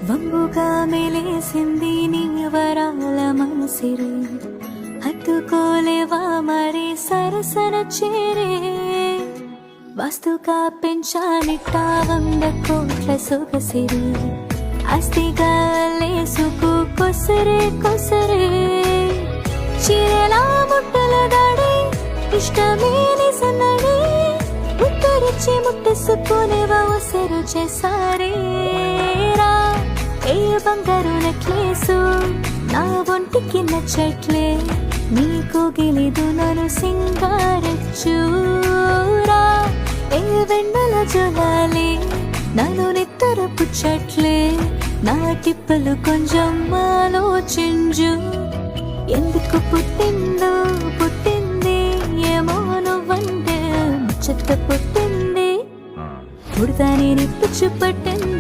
వంగుగా మెలేసింది నీ వరాల మనసిరే, హత్తుకోలేవా మరి సరసన చేరే. వాస్తుగా పెంచానిట్టా 100 కోట్ల సొగసిరి, ఆస్తిగా లేసుకు కొసరే కొసరే. చీరలా ముట్టల దాడి ఇష్టమే నిజనడి, ఉత్తరిచ్చి ముట్టేసుకునేవా ఒసరు చేసారే. ఏ బంగారు నెక్లేసు నా ఒంటికి నచ్చట్లే, నీకు గిలిదు నన్ను సింగారెచ్చూరా. ఏ వెన్నెల జొలాలి నన్ను నిత్తర పుచ్చట్లే, నా టిప్పలు కొంచెం ఆలోచించు. ఎందుకు పుట్టిందో పుట్టింది ఏమో నువ్వంటే ముచ్చట పుట్టింది, పుడతాని నిప్పుచ్చు పట్టింది.